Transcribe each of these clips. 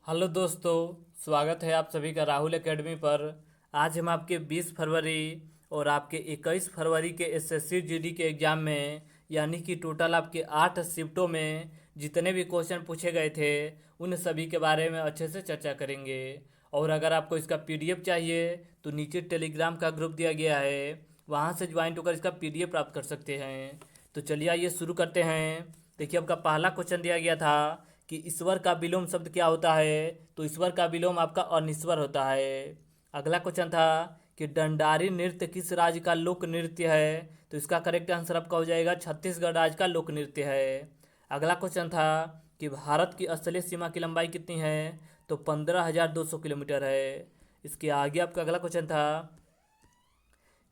Hello दोस्तों, स्वागत है आप सभी का राहुल एकेडमी पर। आज हम आपके 20 फरवरी और आपके 21 फरवरी के एसएससी जीडी के एग्ज़ाम में यानी कि टोटल आपके 8 शिफ्टों में जितने भी क्वेश्चन पूछे गए थे उन सभी के बारे में अच्छे से चर्चा करेंगे। और अगर आपको इसका पीडीएफ चाहिए तो नीचे टेलीग्राम का ग्रुप दिया गया है, वहाँ से ज्वाइन होकर इसका पीडीएफ प्राप्त कर सकते हैं। तो चलिए आइए शुरू करते हैं। देखिए, आपका पहला क्वेश्चन दिया गया था कि ईश्वर का विलोम शब्द क्या होता है। तो ईश्वर का विलोम आपका अनिश्वर होता है। अगला क्वेश्चन था कि डंडारी नृत्य किस राज्य का लोक नृत्य है। तो इसका करेक्ट आंसर आपका हो जाएगा छत्तीसगढ़ राज्य का लोक नृत्य है। अगला क्वेश्चन था कि भारत की स्थलीय सीमा की लंबाई कितनी है। तो 15,200 किलोमीटर है। इसके आगे आपका अगला क्वेश्चन था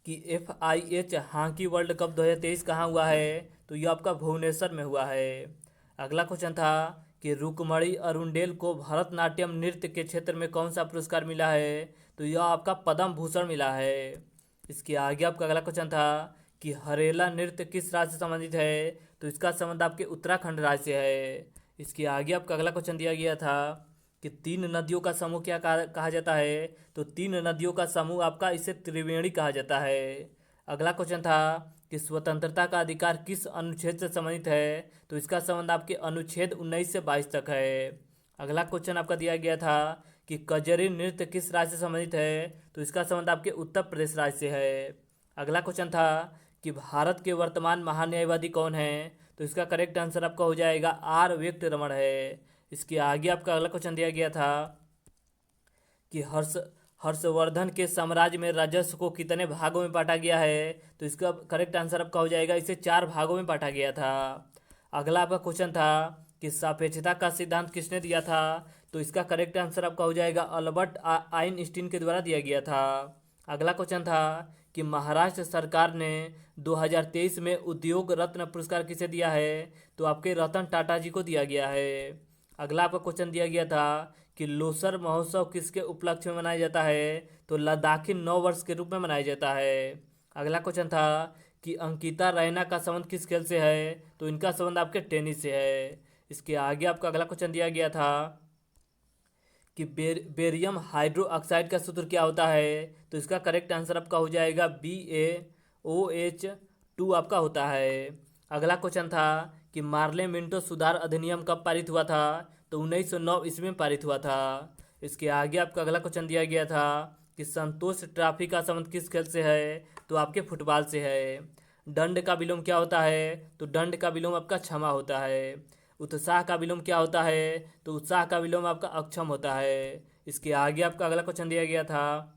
कि FIH हॉकी वर्ल्ड कप 2023 कहाँ हुआ है। तो ये आपका भुवनेश्वर में हुआ है। अगला क्वेश्चन था कि रुक्मणी अरुंडेल को भरतनाट्यम नृत्य के क्षेत्र में कौन सा पुरस्कार मिला है। तो यह आपका पद्म भूषण मिला है। इसके आगे आपका अगला क्वेश्चन था कि हरेला नृत्य किस राज्य से संबंधित है। तो इसका संबंध आपके उत्तराखंड राज्य से है। इसके आगे आपका अगला क्वेश्चन दिया गया था कि तीन नदियों का समूह क्या कहा जाता है। तो तीन नदियों का समूह आपका इसे त्रिवेणी कहा जाता है। अगला क्वेश्चन था कि स्वतंत्रता का अधिकार किस अनुच्छेद से संबंधित है। तो इसका संबंध आपके अनुच्छेद 19 से 22 तक है। अगला क्वेश्चन आपका दिया गया था कि कजरी नृत्य किस राज्य से संबंधित है। तो इसका संबंध आपके उत्तर प्रदेश राज्य से है। अगला क्वेश्चन था कि भारत के वर्तमान महान्यायवादी कौन है। तो इसका करेक्ट आंसर आपका हो जाएगा R वेंकटरमण है। इसके आगे आपका अगला क्वेश्चन दिया गया था कि हर्षवर्धन के साम्राज्य में राजस्व को कितने भागों में बांटा गया है। तो इसका करेक्ट आंसर आपका हो जाएगा इसे 4 भागों में बांटा गया था। अगला आपका क्वेश्चन था कि सापेक्षता का सिद्धांत किसने दिया था। तो इसका करेक्ट आंसर आपका हो जाएगा अल्बर्ट आइंस्टीन के द्वारा दिया गया था। अगला क्वेश्चन था कि महाराष्ट्र सरकार ने 2023 में उद्योग रत्न पुरस्कार किसे दिया है। तो आपके रतन टाटा जी को दिया गया है। अगला आपका क्वेश्चन दिया गया था कि लोसर महोत्सव किसके उपलक्ष्य में मनाया जाता है। तो लद्दाखी नव वर्ष के रूप में मनाया जाता है। अगला क्वेश्चन था कि अंकिता रैना का संबंध किस खेल से है। तो इनका संबंध आपके टेनिस से है। इसके आगे आपका अगला क्वेश्चन दिया गया था कि बेरियम हाइड्रो ऑक्साइड का सूत्र क्या होता है। तो इसका करेक्ट आंसर आपका हो जाएगा BaOH2 आपका होता है। अगला क्वेश्चन था कि मार्ले मिंटो सुधार अधिनियम कब पारित हुआ था। तो 1909 ईस्वी में पारित हुआ था। इसके आगे आपका अगला क्वेश्चन दिया गया था कि संतोष ट्रॉफी का संबंध किस खेल से है। तो आपके फुटबॉल से है। दंड का विलोम क्या होता है। तो दंड का विलोम आपका क्षमा होता है। उत्साह का विलोम क्या होता है। तो उत्साह का विलोम आपका अक्षम होता है। इसके आगे आपका अगला क्वेश्चन दिया गया था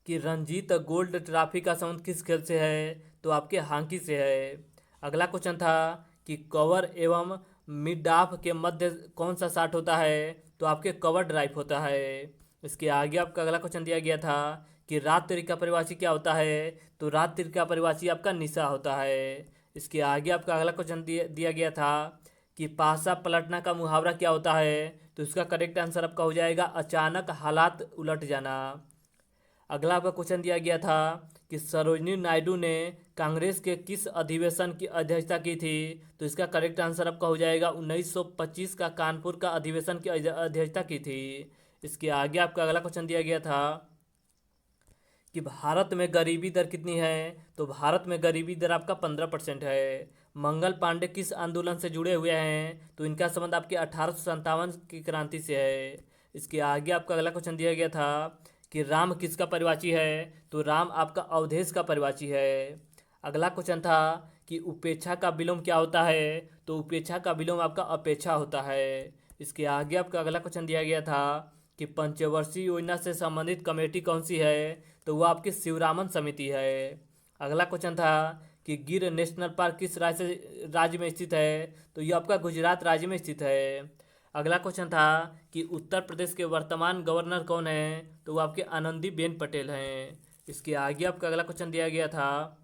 कि रंजीत गोल्ड ट्रॉफी का संबंध किस खेल से है। तो आपके हॉकी से है। अगला क्वेश्चन था कि कवर एवं मिड ऑफ के मध्य कौन सा शॉट होता है। तो आपके कवर ड्राइव होता है। इसके आगे आपका अगला क्वेश्चन दिया गया था कि रात्रि का परिभाषी क्या होता है। तो रात्रि का परिभाषी आपका निशा होता है। इसके आगे आपका अगला क्वेश्चन दिया गया था कि पासा पलटना का मुहावरा क्या होता है। तो इसका करेक्ट आंसर आपका हो जाएगा अचानक हालात उलट जाना। अगला आपका क्वेश्चन दिया गया था कि सरोजिनी नायडू ने कांग्रेस के किस अधिवेशन की अध्यक्षता की थी। तो इसका करेक्ट आंसर आपका हो जाएगा 1925 का कानपुर का अधिवेशन की अध्यक्षता की थी। इसके आगे आपका अगला क्वेश्चन दिया गया था कि भारत में गरीबी दर कितनी है। तो भारत में गरीबी दर आपका 15% है। मंगल पांडे किस आंदोलन से जुड़े हुए हैं। तो इनका संबंध आपके 1857 की क्रांति से है। इसके आगे आपका अगला क्वेश्चन दिया गया था कि राम किसका परिवाची है। तो राम आपका अवधेश का परिवाची है। अगला क्वेश्चन था कि उपेक्षा का विलोम क्या होता है। तो उपेक्षा का विलोम आपका अपेक्षा होता है। इसके आगे आपका अगला क्वेश्चन दिया गया था कि पंचवर्षीय योजना से संबंधित कमेटी कौन सी है। तो वह आपकी शिवरामन समिति है। अगला क्वेश्चन था कि गिर नेशनल पार्क किस राज्य में स्थित है। तो यह आपका गुजरात राज्य में स्थित है। अगला क्वेश्चन था कि उत्तर प्रदेश के वर्तमान गवर्नर कौन है। तो वो आपके आनंदीबेन पटेल हैं। इसके आगे आपका अगला क्वेश्चन दिया गया था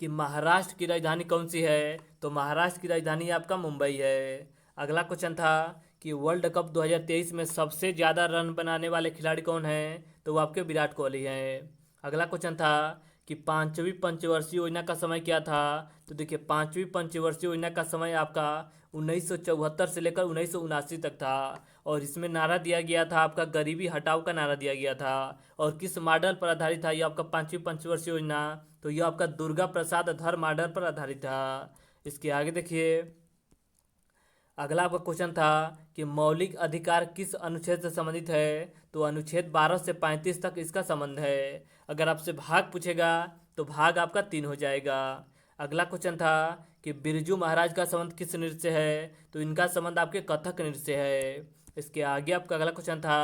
कि महाराष्ट्र की राजधानी कौन सी है। तो महाराष्ट्र की राजधानी आपका मुंबई है। अगला क्वेश्चन था कि वर्ल्ड कप 2023 में सबसे ज़्यादा रन बनाने वाले खिलाड़ी कौन हैं। तो वो आपके विराट कोहली हैं। अगला क्वेश्चन था कि पांचवी पंचवर्षीय योजना का समय क्या था। तो देखिए पांचवी पंचवर्षीय योजना का समय आपका 1974 से लेकर 1979 तक था। और इसमें नारा दिया गया था आपका गरीबी हटाओ का नारा दिया गया था। और किस मॉडल पर आधारित था ये आपका पांचवी पंचवर्षीय योजना। तो ये आपका दुर्गा प्रसाद धर मॉडल पर आधारित था। इसके आगे देखिए अगला आपका क्वेश्चन था कि मौलिक अधिकार किस अनुच्छेद से संबंधित है। तो अनुच्छेद 12 से 35 तक इसका संबंध है। अगर आपसे भाग पूछेगा तो भाग आपका 3 हो जाएगा। अगला क्वेश्चन था कि बिरजू महाराज का संबंध किस नृत्य से है। तो इनका संबंध आपके कथक नृत्य से है। इसके आगे आपका अगला क्वेश्चन था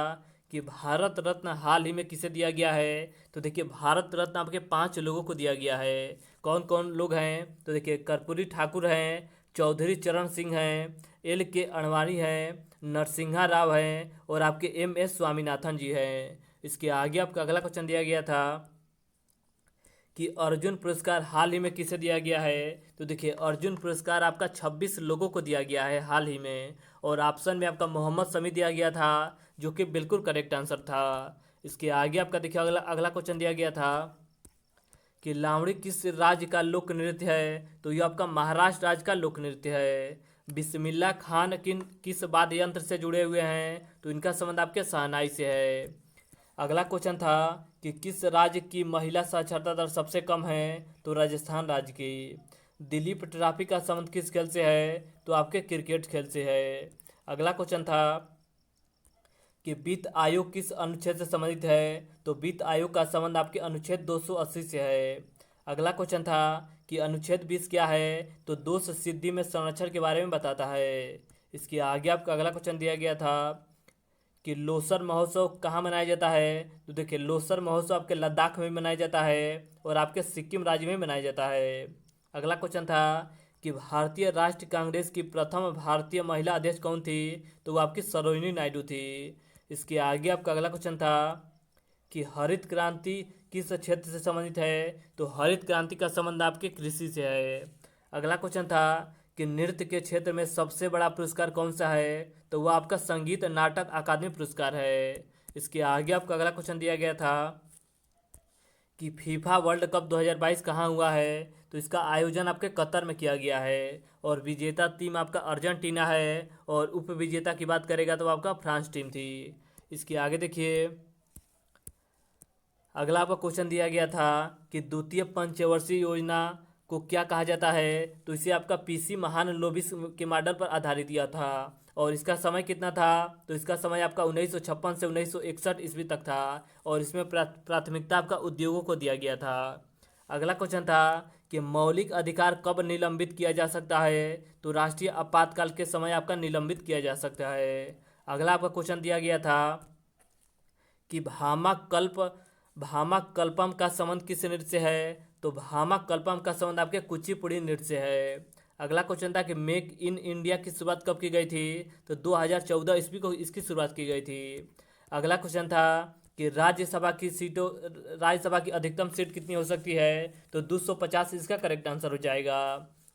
कि भारत रत्न हाल ही में किसे दिया गया है। तो देखिए भारत रत्न आपके 5 लोगों को दिया गया है। कौन कौन लोग हैं। तो देखिए कर्पूरी ठाकुर हैं, चौधरी चरण सिंह हैं, LK अडवाणी हैं, नरसिंहा राव हैं और आपके MS स्वामीनाथन जी हैं। इसके आगे आपका अगला क्वेश्चन दिया गया था कि अर्जुन पुरस्कार हाल ही में किसे दिया गया है। तो देखिए अर्जुन पुरस्कार आपका 26 लोगों को दिया गया है हाल ही में। और ऑप्शन में आपका मोहम्मद शमी दिया गया था जो कि बिल्कुल करेक्ट आंसर था। इसके आगे आपका देखिए अगला अगला क्वेश्चन दिया गया था कि लावणी किस राज्य का लोक नृत्य है। तो यह आपका महाराष्ट्र राज्य का लोक नृत्य है। बिस्मिल्ला खान किस वाद्य यंत्र से जुड़े हुए हैं। तो इनका संबंध आपके शहनाई से है। अगला क्वेश्चन था कि किस राज्य की महिला साक्षरता दर सबसे कम है। तो राजस्थान राज्य की। दिलीप ट्रॉफी का संबंध किस खेल से है। तो आपके क्रिकेट खेल से है। अगला क्वेश्चन था कि वित्त आयोग किस अनुच्छेद से संबंधित है। तो वित्त आयोग का संबंध आपके अनुच्छेद 280 से है। अगला क्वेश्चन था कि अनुच्छेद 20 क्या है। तो दोष सिद्धि में संरक्षण के बारे में बताता है। इसके आगे आपका अगला क्वेश्चन दिया गया था कि लोसर महोत्सव कहाँ मनाया जाता है। तो देखिए लोसर महोत्सव आपके लद्दाख में मनाया जाता है और आपके सिक्किम राज्य में मनाया जाता है। अगला क्वेश्चन था कि भारतीय राष्ट्रीय कांग्रेस की प्रथम भारतीय महिला अध्यक्ष कौन थी। तो वो आपकी सरोजिनी नायडू थी। इसके आगे आपका अगला क्वेश्चन था कि हरित क्रांति किस क्षेत्र से संबंधित है। तो हरित क्रांति का संबंध आपके कृषि से है। अगला क्वेश्चन था कि नृत्य के क्षेत्र में सबसे बड़ा पुरस्कार कौन सा है। तो वह आपका संगीत नाटक अकादमी पुरस्कार है। इसके आगे आपका अगला क्वेश्चन दिया गया था कि फीफा वर्ल्ड कप 2022 कहाँ हुआ है। तो इसका आयोजन आपके कतर में किया गया है। और विजेता टीम आपका अर्जेंटीना है और उप विजेता की बात करेगा तो आपका फ्रांस टीम थी। इसके आगे देखिए अगला आपका क्वेश्चन दिया गया था कि द्वितीय पंचवर्षीय योजना को क्या कहा जाता है। तो इसे आपका PC महालनोबिस के मॉडल पर आधारित किया था। और इसका समय कितना था। तो इसका समय आपका 1956 से 1961 ईस्वी तक था। और इसमें प्राथमिकता आपका उद्योगों को दिया गया था। अगला क्वेश्चन था कि मौलिक अधिकार कब निलंबित किया जा सकता है। तो राष्ट्रीय आपातकाल के समय आपका निलंबित किया जा सकता है। अगला आपका क्वेश्चन दिया गया था कि भामाकल्पम का संबंध किस नृत्य से है। तो भामाकल्पम का संबंध आपके कुचिपुड़ी नृत्य से है। अगला क्वेश्चन था कि मेक इन इंडिया की शुरुआत कब की गई थी। तो 2014 ईस्वी को इसकी शुरुआत की गई थी। अगला क्वेश्चन था कि राज्यसभा की अधिकतम सीट कितनी हो सकती है। तो 250 इसका करेक्ट आंसर हो जाएगा।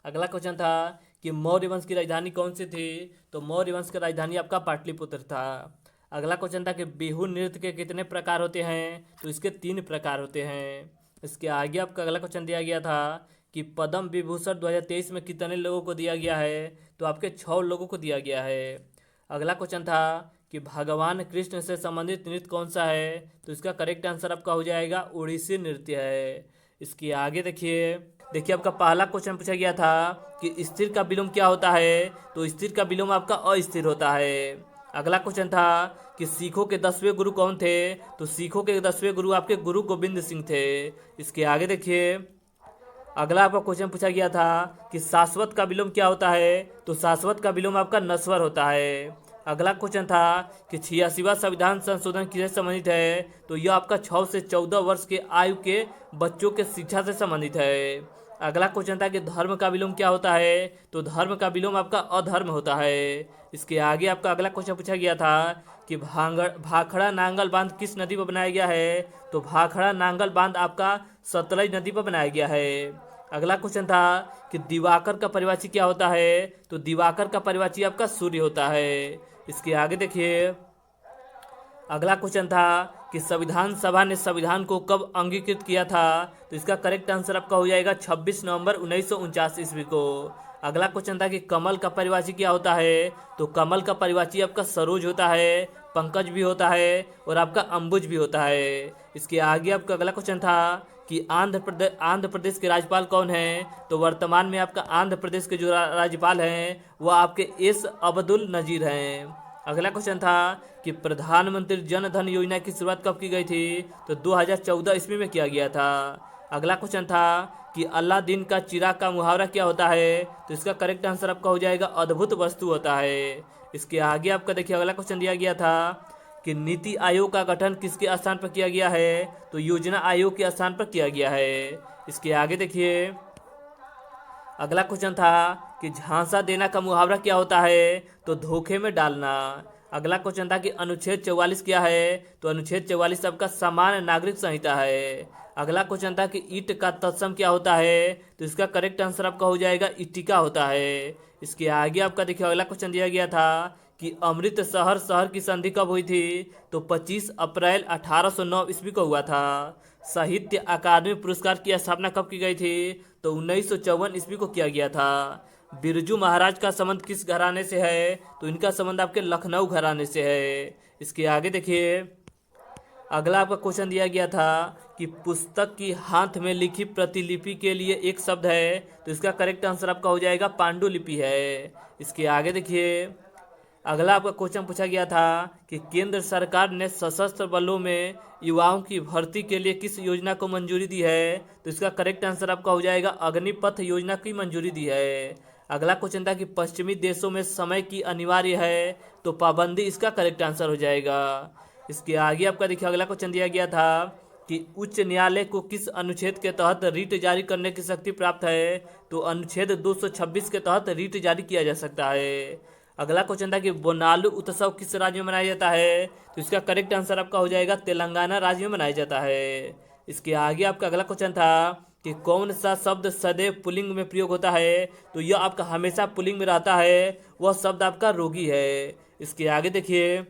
अगला क्वेश्चन था कि मौर्य वंश की राजधानी कौन सी थी। तो मौर्य वंश की राजधानी आपका पाटलिपुत्र था। अगला क्वेश्चन था कि बिहू नृत्य के कितने प्रकार होते हैं। तो इसके 3 प्रकार होते हैं। इसके आगे आपका अगला क्वेश्चन दिया गया था कि पद्म विभूषण 2023 में कितने लोगों को दिया गया है। तो आपके 6 लोगों को दिया गया है। अगला क्वेश्चन था कि भगवान कृष्ण से संबंधित नृत्य कौन सा है। तो इसका करेक्ट आंसर आपका हो जाएगा उड़ीसी नृत्य है। इसके आगे देखिए आपका पहला क्वेश्चन पूछा गया था कि स्थिर का विलोम क्या होता है। तो स्थिर का विलोम आपका अस्थिर होता है। अगला क्वेश्चन था कि सिखों के 10वें गुरु कौन थे। तो सिखों के 10वें गुरु आपके गुरु गोविंद सिंह थे। इसके आगे देखिए अगला आपका क्वेश्चन पूछा गया था कि शाश्वत का विलोम क्या होता है। तो शाश्वत का विलोम आपका नश्वर होता है। अगला क्वेश्चन था कि 86वां संविधान संशोधन किससे संबंधित है। तो यह आपका 6 से 14 वर्ष के आयु के बच्चों के शिक्षा से संबंधित है। अगला क्वेश्चन था कि धर्म का विलोम क्या होता है। तो धर्म का विलोम आपका अधर्म होता है। इसके आगे आपका अगला क्वेश्चन पूछा गया था कि भाखड़ा नांगल बांध किस नदी पर बनाया गया है। तो भाखड़ा नांगल बांध आपका सतलज नदी पर बनाया गया है। अगला क्वेश्चन था कि दिवाकर का परिवाची क्या होता है। तो दिवाकर का परिवाची आपका सूर्य होता है। इसके आगे देखिए अगला क्वेश्चन था कि संविधान सभा ने संविधान को कब अंगीकृत किया था? तो इसका करेक्ट आंसर आपका हो जाएगा 26 नवंबर 1949 ईस्वी को। अगला क्वेश्चन था कि कमल का परिवाची क्या होता है? तो कमल का परिवाची आपका सरोज होता है, पंकज भी होता है और आपका अंबुज भी होता है। इसके आगे आपका अगला क्वेश्चन था कि आंध्र प्रदेश के राज्यपाल कौन है? तो वर्तमान में आपका आंध्र प्रदेश के जो राज्यपाल हैं वह आपके एस अब्दुल नजीर हैं। अगला क्वेश्चन था कि प्रधानमंत्री जन धन योजना की शुरुआत कब की गई थी? तो 2014 ईस्वी में किया गया था। अगला क्वेश्चन था कि अलादीन का चिराग का मुहावरा क्या होता है? तो इसका करेक्ट आंसर आपका हो जाएगा अद्भुत वस्तु होता है। इसके आगे आपका देखिए अगला क्वेश्चन दिया गया था कि नीति आयोग का गठन किसके स्थान पर किया गया है? तो योजना आयोग के स्थान पर किया गया है। इसके आगे देखिए अगला क्वेश्चन था कि झांसा देना का मुहावरा क्या होता है? तो धोखे में डालना। अगला क्वेश्चन था कि अनुच्छेद 44 क्या है? तो अनुच्छेद 44 आपका समान नागरिक संहिता है। अगला क्वेश्चन था कि ईट का तत्सम क्या होता है? तो इसका करेक्ट आंसर आपका हो जाएगा इटिका होता है। इसके आगे आपका देखिए अगला क्वेश्चन दिया गया था कि अमृतसर शहर की संधि कब हुई थी? तो 25 अप्रैल 1809 ईस्वी को हुआ था। साहित्य अकादमी पुरस्कार की स्थापना कब की गई थी? तो 1954 ईस्वी को किया गया था। बिरजू महाराज का संबंध किस घराने से है? तो इनका संबंध आपके लखनऊ घराने से है। इसके आगे देखिए अगला आपका क्वेश्चन दिया गया था कि पुस्तक की हाथ में लिखी प्रतिलिपि के लिए एक शब्द है। तो इसका करेक्ट आंसर आपका हो जाएगा पांडुलिपि है। इसके आगे देखिए अगला आपका क्वेश्चन पूछा गया था कि केंद्र सरकार ने सशस्त्र बलों में युवाओं की भर्ती के लिए किस योजना को मंजूरी दी है? तो इसका करेक्ट आंसर आपका हो जाएगा अग्निपथ योजना की मंजूरी दी है। अगला क्वेश्चन था कि पश्चिमी देशों में समय की अनिवार्य है। तो पाबंदी इसका करेक्ट आंसर हो जाएगा। इसके आगे आपका देखिए अगला क्वेश्चन दिया गया था कि उच्च न्यायालय को किस अनुच्छेद के तहत रीट जारी करने की शक्ति प्राप्त है? तो अनुच्छेद 226 के तहत रीट जारी किया जा सकता है। अगला क्वेश्चन था कि बोनालू उत्सव किस राज्य में मनाया जाता है? तो इसका करेक्ट आंसर आपका हो जाएगा तेलंगाना राज्य में मनाया जाता है। इसके आगे आपका अगला क्वेश्चन था कि कौन सा शब्द सदैव पुल्लिंग में प्रयोग होता है? तो यह आपका हमेशा पुल्लिंग में रहता है, वह शब्द आपका रोगी है। इसके आगे देखिए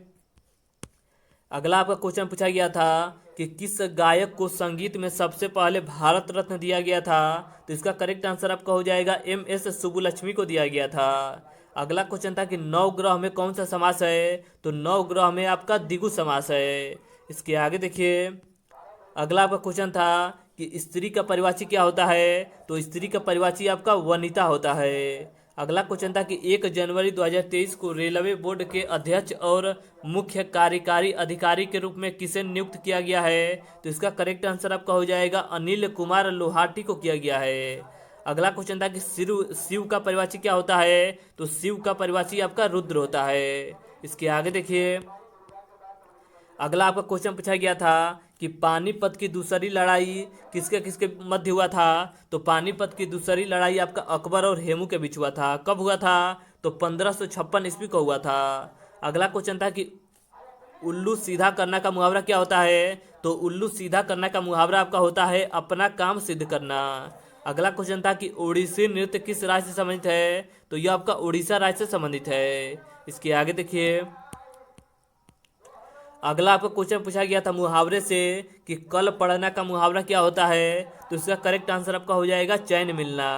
अगला आपका क्वेश्चन पूछा गया था कि किस गायक को संगीत में सबसे पहले भारत रत्न दिया गया था? तो इसका करेक्ट आंसर आपका हो जाएगा MS सुब्बुलक्ष्मी को दिया गया था। अगला क्वेश्चन था कि नवग्रह में कौन सा समास है? तो नवग्रह में आपका द्विगु समास है। इसके आगे देखिए अगला आपका क्वेश्चन था कि स्त्री का परिवाची क्या होता है? तो स्त्री का परिवाची आपका वनिता होता है। अगला क्वेश्चन था कि 1 जनवरी 2023 को रेलवे बोर्ड के अध्यक्ष और मुख्य कार्यकारी अधिकारी के रूप में किसे नियुक्त किया गया है? तो इसका करेक्ट आंसर आपका हो जाएगा अनिल कुमार लोहाटी को किया गया है। अगला क्वेश्चन था कि शिव का परिवाची क्या होता है? तो शिव का परिवाची आपका रुद्र होता है। इसके आगे देखिए अगला आपका क्वेश्चन पूछा गया था कि पानीपत की दूसरी लड़ाई किसके किसके मध्य हुआ था? तो पानीपत की दूसरी लड़ाई आपका अकबर और हेमू के बीच हुआ था। कब हुआ था? तो 1556 ईस्वी को हुआ था। अगला क्वेश्चन था कि उल्लू सीधा करना का मुहावरा क्या होता है? तो उल्लू सीधा करना का मुहावरा आपका होता है अपना काम सिद्ध करना। अगला क्वेश्चन था कि ओडिसी नृत्य किस राज्य से संबंधित है? तो यह आपका उड़ीसा राज्य से संबंधित है। इसके आगे देखिए अगला आपका क्वेश्चन पूछा गया था मुहावरे से कि कल पढ़ना का मुहावरा क्या होता है? तो इसका करेक्ट आंसर आपका हो जाएगा चैन मिलना।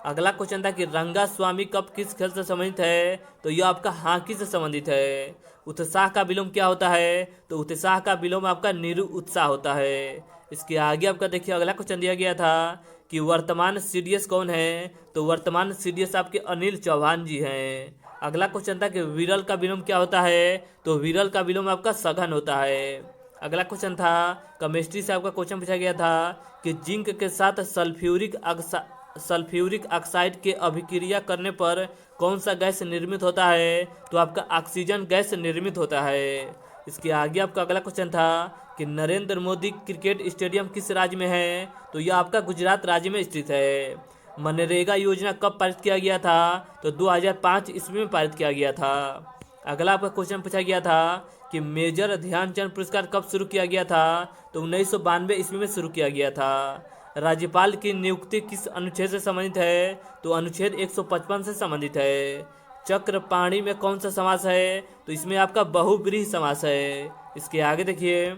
अगला क्वेश्चन था कि रंगा स्वामी कब किस खेल से संबंधित है? तो यह आपका हॉकी से संबंधित है। उत्साह का विलोम क्या होता है? तो उत्साह का विलोम आपका निरु उत्साह होता है। इसके आगे आपका देखिए अगला क्वेश्चन दिया गया था कि वर्तमान CDS कौन है? तो वर्तमान CDS आपके अनिल चौहान जी हैं। अगला क्वेश्चन था कि विरल का विलोम क्या होता है? तो विरल का विलोम आपका सघन होता है। अगला क्वेश्चन था केमिस्ट्री से आपका क्वेश्चन पूछा गया था कि जिंक के साथ सल्फ्यूरिक ऑक्साइड के अभिक्रिया करने पर कौन सा गैस निर्मित होता है? तो आपका ऑक्सीजन गैस निर्मित होता है। इसके आगे आपका अगला क्वेश्चन था कि नरेंद्र मोदी क्रिकेट स्टेडियम किस राज्य में है? तो यह आपका गुजरात राज्य में स्थित है। मनरेगा योजना कब पारित किया गया था? तो 2005 ईस्वी में पारित किया गया था। अगला आपका क्वेश्चन पूछा गया था कि मेजर ध्यानचंद पुरस्कार कब शुरू किया गया था? तो 1992 ईस्वी में शुरू किया गया था। राज्यपाल की नियुक्ति किस अनुच्छेद से संबंधित है? तो अनुच्छेद 155 से संबंधित है। चक्रपाणी में कौन सा समास है? तो इसमें आपका बहुब्रीहि समास है। इसके आगे देखिए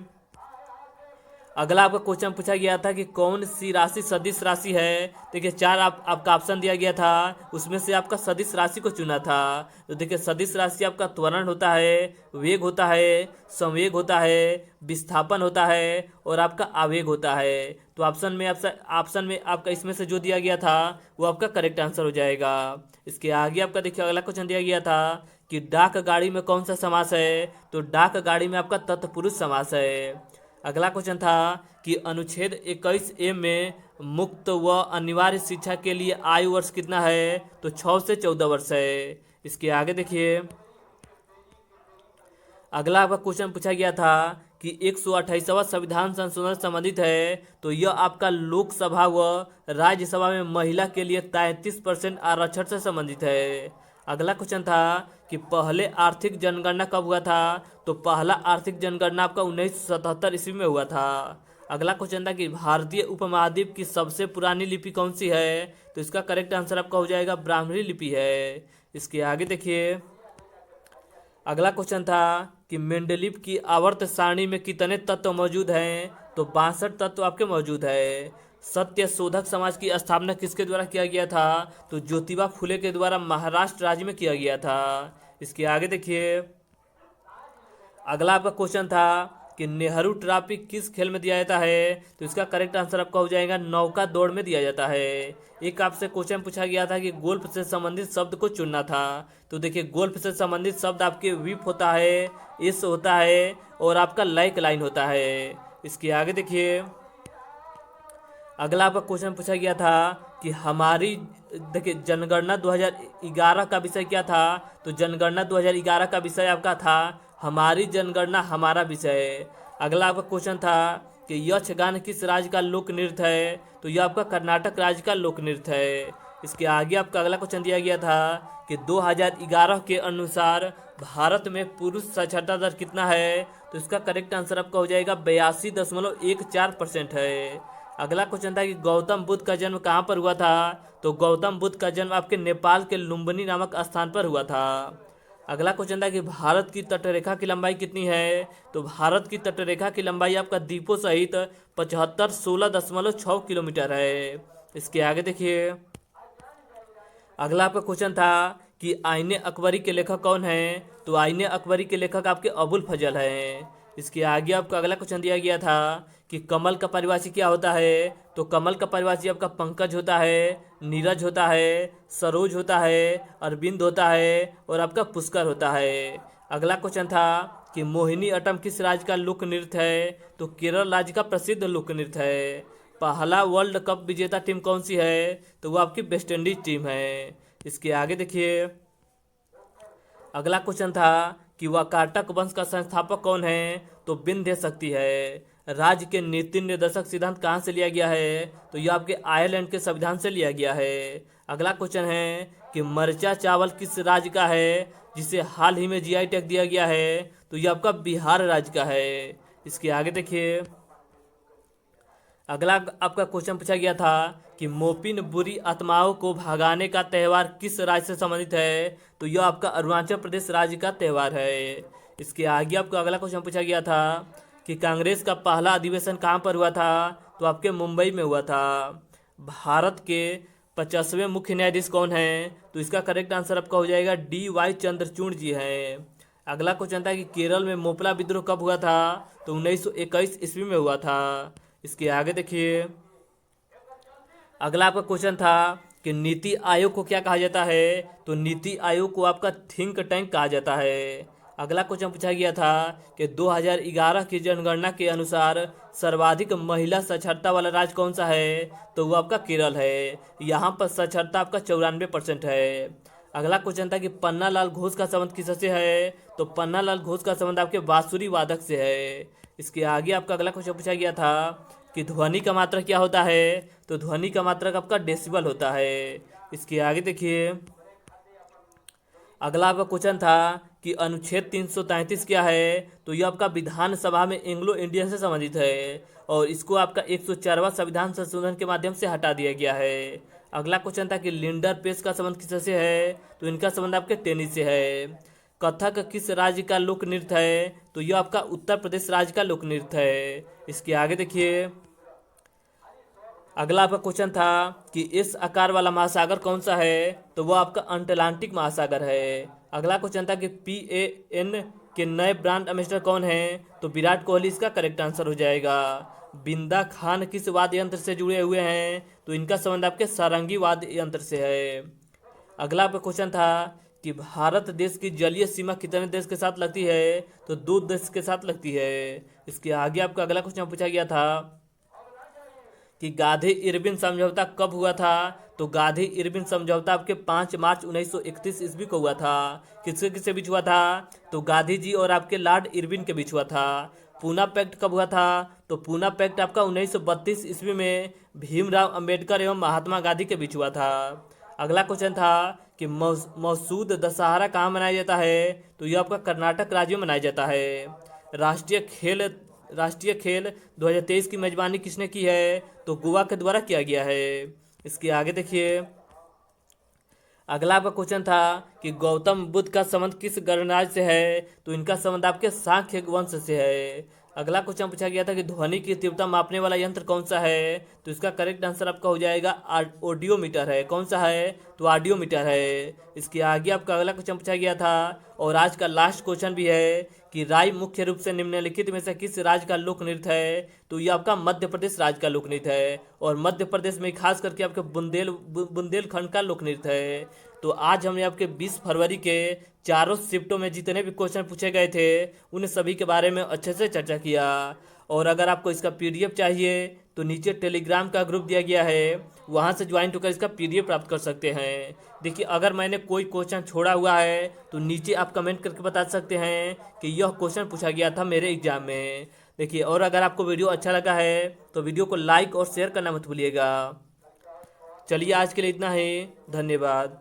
अगला आपका क्वेश्चन पूछा गया था कि कौन सी राशि सदिश राशि है। देखिए चार आपका ऑप्शन दिया गया था, उसमें से आपका सदिश राशि को चुना था। तो देखिए सदिश राशि आपका त्वरण होता है, वेग होता है, संवेग होता है, विस्थापन होता है और आपका आवेग होता है। तो ऑप्शन में आपका इसमें से जो दिया गया था वो आपका करेक्ट आंसर हो जाएगा। इसके आगे आपका देखिए अगला क्वेश्चन दिया गया था कि डाक गाड़ी में कौन सा समास है। तो डाक गाड़ी में आपका तत्पुरुष समास है। अगला क्वेश्चन था कि अनुच्छेद 21A में मुक्त व अनिवार्य शिक्षा के लिए आयु वर्ष कितना है। तो 6 से 14 वर्ष है। इसके आगे देखिए अगला आपका क्वेश्चन पूछा गया था कि 128वां संविधान संशोधन संबंधित है। तो यह आपका लोकसभा व राज्यसभा में महिला के लिए 33% आरक्षण से संबंधित है। अगला क्वेश्चन था कि पहले आर्थिक जनगणना कब हुआ था। तो पहला आर्थिक जनगणना आपका 1977 ईस्वी में हुआ था। अगला क्वेश्चन था कि भारतीय उपमहाद्वीप की सबसे पुरानी लिपि कौन सी है। तो इसका करेक्ट आंसर आपका हो जाएगा ब्राह्मणी लिपि है। इसके आगे देखिए अगला क्वेश्चन था कि मेंडलीव की आवर्त सारणी में कितने तत्व मौजूद हैं। तो 62 तत्व आपके मौजूद है। सत्य शोधक समाज की स्थापना किसके द्वारा किया गया था। तो ज्योतिबा फुले के द्वारा महाराष्ट्र राज्य में किया गया था। इसके आगे देखिए अगला आपका क्वेश्चन था कि नेहरू ट्रॉफी किस खेल में दिया जाता है। तो इसका करेक्ट आंसर आपका हो जाएगा नौका दौड़ में दिया जाता है। एक आपसे क्वेश्चन पूछा गया था कि गोल्फ से संबंधित शब्द को चुनना था। तो देखिए गोल्फ से संबंधित शब्द आपके विप होता है, एस होता है और आपका लाइक लाइन होता है। इसके आगे देखिए अगला आपका क्वेश्चन पूछा गया था कि हमारी देखिए जनगणना 2011 का विषय क्या था। तो जनगणना 2011 का विषय आपका था हमारी जनगणना हमारा विषय। अगला आपका क्वेश्चन था कि यक्षगान किस राज्य का लोक नृत्य है। तो यह आपका कर्नाटक राज्य का लोक नृत्य है। इसके आगे आपका अगला क्वेश्चन दिया गया था कि 2011 के अनुसार भारत में पुरुष साक्षरता दर कितना है। तो इसका करेक्ट आंसर आपका हो जाएगा 82.14% है। अगला क्वेश्चन था कि गौतम बुद्ध का जन्म कहाँ पर हुआ था। तो गौतम बुद्ध का जन्म आपके नेपाल के लुम्बिनी नामक स्थान पर हुआ था। अगला क्वेश्चन था कि भारत की तटरेखा की लंबाई कितनी है। तो भारत की तटरेखा की लंबाई आपका द्वीपों सहित 7516.6 किलोमीटर है। इसके आगे देखिए अगला आपका क्वेश्चन था कि आईने अकबरी के लेखक कौन है। तो आईने अकबरी के लेखक आपके अबुल फजल हैं। इसके आगे आपका अगला क्वेश्चन दिया गया था कि कमल का परिभाषी क्या होता है। तो कमल का परिभाषी आपका पंकज होता है, नीरज होता है, सरोज होता है, अरविंद होता है और आपका पुष्कर होता है। अगला क्वेश्चन था कि मोहिनी अट्टम किस राज्य का लोक नृत्य है। तो केरल राज्य का प्रसिद्ध लोक नृत्य है। पहला वर्ल्ड कप विजेता टीम कौन सी है। तो वो आपकी वेस्ट इंडीज टीम है। इसके आगे देखिए अगला क्वेश्चन था कि वाकाटक वंश का संस्थापक कौन है। तो विंध्य शक्ति है। राज्य के नीति निर्देशक सिद्धांत कहाँ से लिया गया है। तो यह आपके आयरलैंड के संविधान से लिया गया है। अगला क्वेश्चन है कि मरचा चावल किस राज्य का है जिसे हाल ही में जीआई टैग दिया गया है। तो यह आपका बिहार राज्य का है। इसके आगे देखिए अगला आपका क्वेश्चन पूछा गया था कि मोपिन बुरी आत्माओं को भगाने का त्यौहार किस राज्य से संबंधित है। तो यह आपका अरुणाचल प्रदेश राज्य का त्यौहार है। इसके आगे आपको अगला क्वेश्चन पूछा गया था कि कांग्रेस का पहला अधिवेशन कहाँ पर हुआ था। तो आपके मुंबई में हुआ था। भारत के 50वें मुख्य न्यायाधीश कौन है। तो इसका करेक्ट आंसर आपका हो जाएगा DY चंद्रचूड़ जी हैं। अगला क्वेश्चन था कि केरल में मोपला विद्रोह कब हुआ था। तो 1921 ईस्वी में हुआ था। इसके आगे देखिए अगला आपका क्वेश्चन था कि नीति आयोग को क्या कहा जाता है। तो नीति आयोग को आपका थिंक टैंक कहा जाता है। अगला क्वेश्चन पूछा गया था कि 2011 की जनगणना के अनुसार सर्वाधिक महिला साक्षरता वाला राज्य कौन सा है। तो वो आपका केरल है। यहाँ पर साक्षरता आपका 94% है। अगला क्वेश्चन था कि पन्नालाल घोष का संबंध किससे है। तो पन्नालाल घोष का संबंध आपके बांसुरी वादक से है। इसके आगे आपका अगला क्वेश्चन पूछा गया था कि ध्वनि का मात्रक क्या होता है। तो ध्वनि का मात्रक आपका डेसिबल होता है। इसके आगे देखिए अगला आपका क्वेश्चन था कि अनुच्छेद 333 क्या है। तो यह आपका विधानसभा में एंग्लो इंडियन से संबंधित है और इसको आपका 104वां संविधान संशोधन के माध्यम से हटा दिया गया है। अगला क्वेश्चन था कि लिंडर पेस का संबंध किससे है। तो इनका संबंध आपके टेनिस से है। कथक किस राज्य का लोक नृत्य है? तो यह आपका उत्तर प्रदेश राज्य का लोक नृत्य है। इसके आगे देखिए, अगला आपका क्वेश्चन था कि इस आकार वाला महासागर कौन सा है? तो वो आपका अटलांटिक महासागर है। अगला क्वेश्चन था कि PAN के नए ब्रांड एम्बेसडर कौन है? तो विराट कोहली इसका करेक्ट आंसर हो जाएगा। बिंदा खान किस वाद्य यंत्र से जुड़े हुए हैं? तो इनका संबंध आपके सारंगी वाद्य यंत्र से है। अगला आपका क्वेश्चन था कि भारत देश की जलीय सीमा कितने देश के साथ लगती है? तो 2 देश के साथ लगती है। इसके आगे आपका अगला क्वेश्चन पूछा गया था कि गांधी इरविन समझौता कब हुआ था? तो गांधी इरविन समझौता आपके 5 मार्च 1931 ईस्वी को हुआ था। किसके किसके बीच हुआ था? तो गांधी जी और आपके लॉर्ड इरविन के बीच हुआ था। पूना पैक्ट कब हुआ था? तो पूना पैक्ट आपका 1932 ईस्वी में भीमराव अंबेडकर एवं महात्मा गांधी के बीच हुआ था। अगला क्वेश्चन था कि मौसूद दशहरा कहाँ मनाया जाता है? तो यह आपका कर्नाटक राज्य में मनाया जाता है। राष्ट्रीय खेल 2023 की मेजबानी किसने की है? तो गोवा के द्वारा किया गया है। इसके आगे देखिए, अगला आपका क्वेश्चन था कि गौतम बुद्ध का संबंध किस गणराज्य से है? तो इनका संबंध आपके सांख्य वंश से है। अगला क्वेश्चन पूछा गया था कि ध्वनि की तीव्रता मापने वाला यंत्र कौन सा है? तो इसका करेक्ट आंसर आपका हो जाएगा ऑडियोमीटर है। कौन सा है? तो ऑडियोमीटर है। इसके आगे आपका अगला क्वेश्चन पूछा गया था और आज का लास्ट क्वेश्चन भी है कि राय मुख्य रूप से निम्नलिखित में से किस राज्य का लोक नृत्य है? तो ये आपका मध्य प्रदेश राज्य का लोक नृत्य है और मध्य प्रदेश में खास करके आपके बुंदेलखंड का लोक नृत्य है। तो आज हमने आपके 20 फरवरी के चारों शिफ्टों में जितने भी क्वेश्चन पूछे गए थे उन सभी के बारे में अच्छे से चर्चा किया। और अगर आपको इसका PDF चाहिए तो नीचे टेलीग्राम का ग्रुप दिया गया है, वहाँ से ज्वाइन होकर इसका PDF प्राप्त कर सकते हैं। देखिए, अगर मैंने कोई क्वेश्चन छोड़ा हुआ है तो नीचे आप कमेंट करके बता सकते हैं कि यह क्वेश्चन पूछा गया था मेरे एग्जाम में। देखिए, और अगर आपको वीडियो अच्छा लगा है तो वीडियो को लाइक और शेयर करना मत भूलिएगा। चलिए, आज के लिए इतना ही। धन्यवाद।